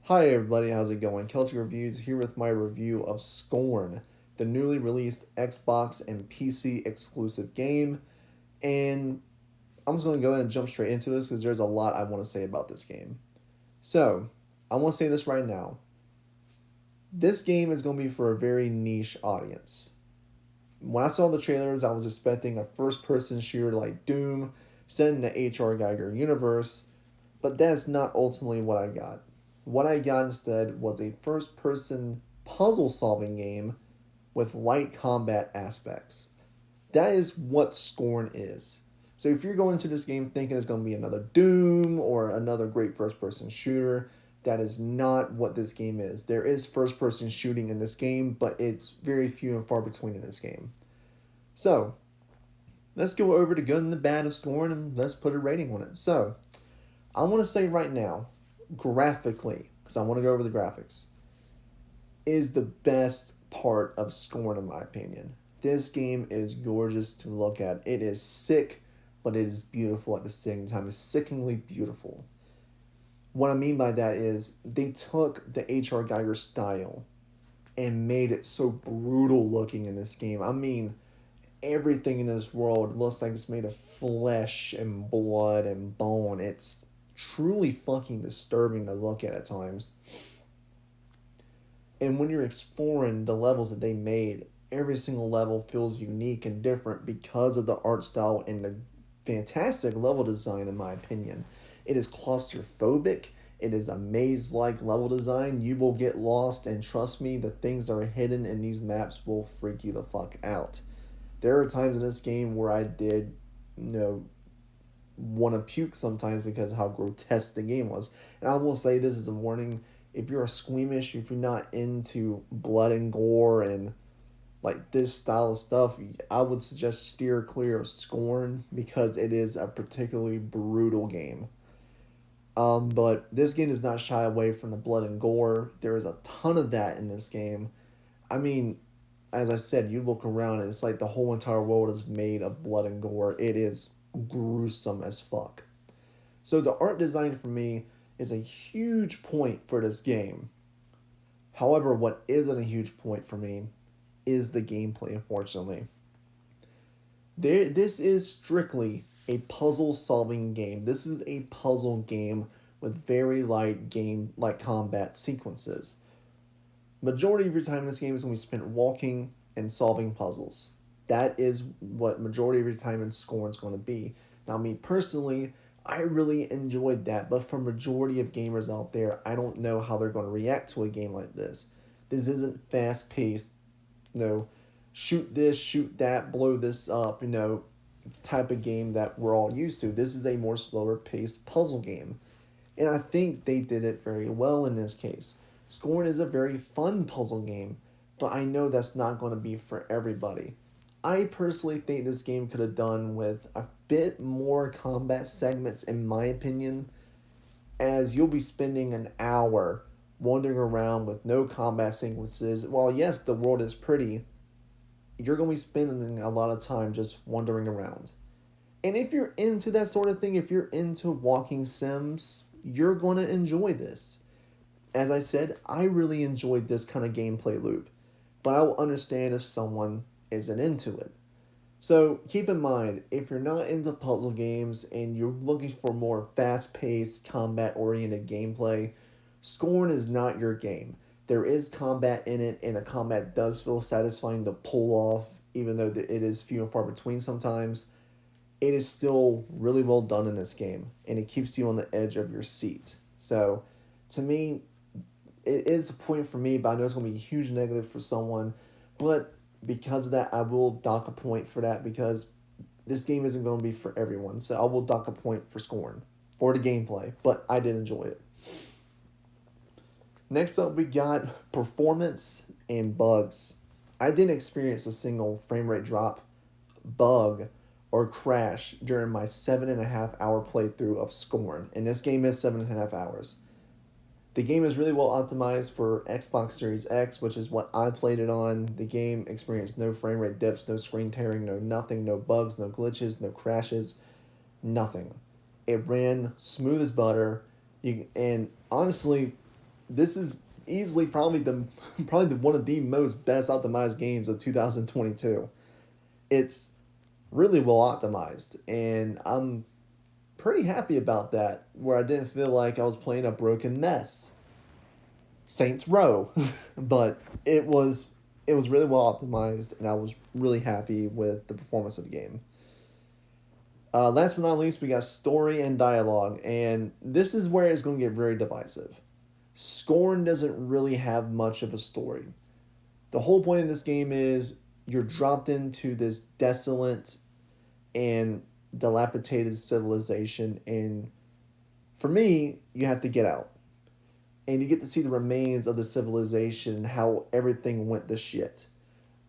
Hi everybody, how's it going? Celtic Reviews here with my review of Scorn, the newly released Xbox and PC exclusive game. And I'm just going to go ahead and jump straight into this because there's a lot I want to say about this game. So, I want to say this right now. This game is going to be for a very niche audience. When I saw the trailers, I was expecting a first person shooter like Doom set in the H.R. Geiger universe, but that's not ultimately what I got. What I got instead was a first person puzzle solving game with light combat aspects. That is what Scorn is. So if you're going into this game thinking it's going to be another Doom or another great first person shooter, that is not what this game is. There is first person shooting in this game, but it's very few and far between in this game. So let's go over the good and the bad of Scorn and let's put a rating on it. So I want to say right now, graphically, because I want to go over the graphics, is the best part of Scorn in my opinion. This game is gorgeous to look at. It is sick, but it is beautiful at the same time. It's sickeningly beautiful. What I mean by that is they took the H.R. Geiger style and made it so brutal looking in this game. I mean, everything in this world looks like it's made of flesh and blood and bone. It's truly fucking disturbing to look at times. And when you're exploring the levels that they made, every single level feels unique and different because of the art style and the fantastic level design, in my opinion. It is claustrophobic. It is a maze like level design. You will get lost, and trust me, the things that are hidden in these maps will freak you the fuck out. There are times in this game where I did, you know, want to puke sometimes because of how grotesque the game was. And I will say this as a warning: if you're a squeamish, if you're not into blood and gore and like this style of stuff, I would suggest steer clear of Scorn because it is a particularly brutal game. But this game does not shy away from the blood and gore. There is a ton of that in this game. I mean, as I said, you look around and it's like the whole entire world is made of blood and gore. It is gruesome as fuck. So the art design for me is a huge point for this game. However, what isn't a huge point for me is the gameplay, unfortunately. This is strictly a puzzle solving game. This is a puzzle game with very light game like combat sequences. Majority of your time in this game is going to be spent walking and solving puzzles. That is what majority of your time in Scorn is going to be. Now, me personally, I really enjoyed that, but for majority of gamers out there, I don't know how they're going to react to a game like this. This isn't fast paced, you know, shoot this, shoot that, blow this up, type of game that we're all used to. This is a more slower paced puzzle game. And I think they did it very well in this case. Scorn is a very fun puzzle game, but I know that's not going to be for everybody. I personally think this game could have done with a bit more combat segments, in my opinion, as you'll be spending an hour wandering around with no combat sequences. While, yes, the world is pretty, you're going to be spending a lot of time just wandering around. And if you're into that sort of thing, if you're into walking sims, you're going to enjoy this. As I said, I really enjoyed this kind of gameplay loop, but I will understand if someone isn't into it. So keep in mind, if you're not into puzzle games and you're looking for more fast paced, combat oriented gameplay, Scorn is not your game. There is combat in it, and the combat does feel satisfying to pull off, even though it is few and far between sometimes. It is still really well done in this game, and it keeps you on the edge of your seat. So, to me, it is a point for me, but I know it's going to be a huge negative for someone. But because of that, I will dock a point for that because this game isn't going to be for everyone. So I will dock a point for Scorn for the gameplay, but I did enjoy it. Next up, we got performance and bugs. I didn't experience a single frame rate drop, bug, or crash during my 7.5 hour playthrough of Scorn. And this game is 7.5 hours. The game is really well optimized for Xbox Series X, which is what I played it on. The game experienced no frame rate dips, no screen tearing, no nothing, no bugs, no glitches, no crashes, nothing. It ran smooth as butter. And honestly, this is easily probably one of the most best optimized games of 2022. It's really well optimized, and I'm pretty happy about that. Where I didn't feel like I was playing a broken mess. Saints Row, but it was really well optimized, and I was really happy with the performance of the game. Last but not least, we got story and dialogue, and this is where it's going to get very divisive. Scorn doesn't really have much of a story. The whole point of this game is you're dropped into this desolate and dilapidated civilization, and for me, you have to get out. And you get to see the remains of the civilization, how everything went to shit.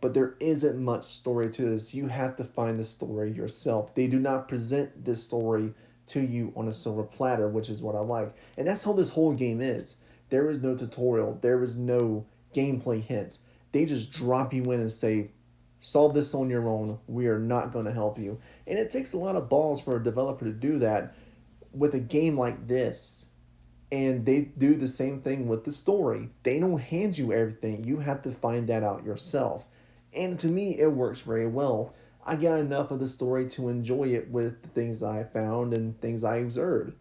But there isn't much story to this. You have to find the story yourself. They do not present this story to you on a silver platter, which is what I like. And that's how this whole game is. There is no tutorial, there is no gameplay hints. They just drop you in and say, solve this on your own. We are not going to help you. And it takes a lot of balls for a developer to do that with a game like this. And they do the same thing with the story. They don't hand you everything. You have to find that out yourself. And to me, it works very well. I got enough of the story to enjoy it with the things I found and things I observed.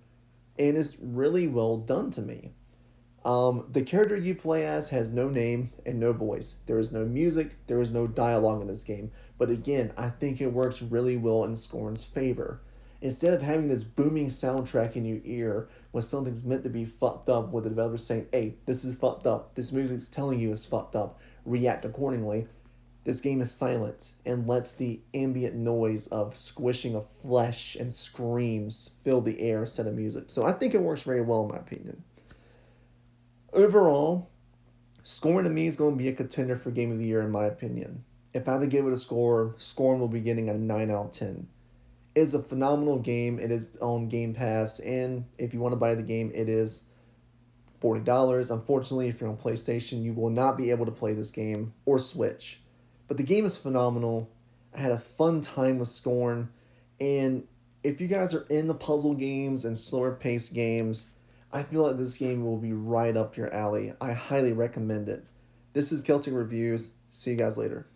And it's really well done to me. The character you play as has no name and no voice. There is no music, there is no dialogue in this game. But again, I think it works really well in Scorn's favor. Instead of having this booming soundtrack in your ear when something's meant to be fucked up, with the developer saying, hey, this is fucked up, this music's telling you it's fucked up, react accordingly, this game is silent and lets the ambient noise of squishing of flesh and screams fill the air instead of music. So I think it works very well in my opinion. Overall, Scorn to me is going to be a contender for Game of the Year in my opinion. If I had to give it a score, Scorn will be getting a 9 out of 10. It is a phenomenal game. It is on Game Pass, and if you want to buy the game, it is $40. Unfortunately, if you're on PlayStation, you will not be able to play this game or Switch. But the game is phenomenal. I had a fun time with Scorn, and if you guys are in the puzzle games and slower paced games, I feel like this game will be right up your alley. I highly recommend it. This is Celtic Reviews. See you guys later.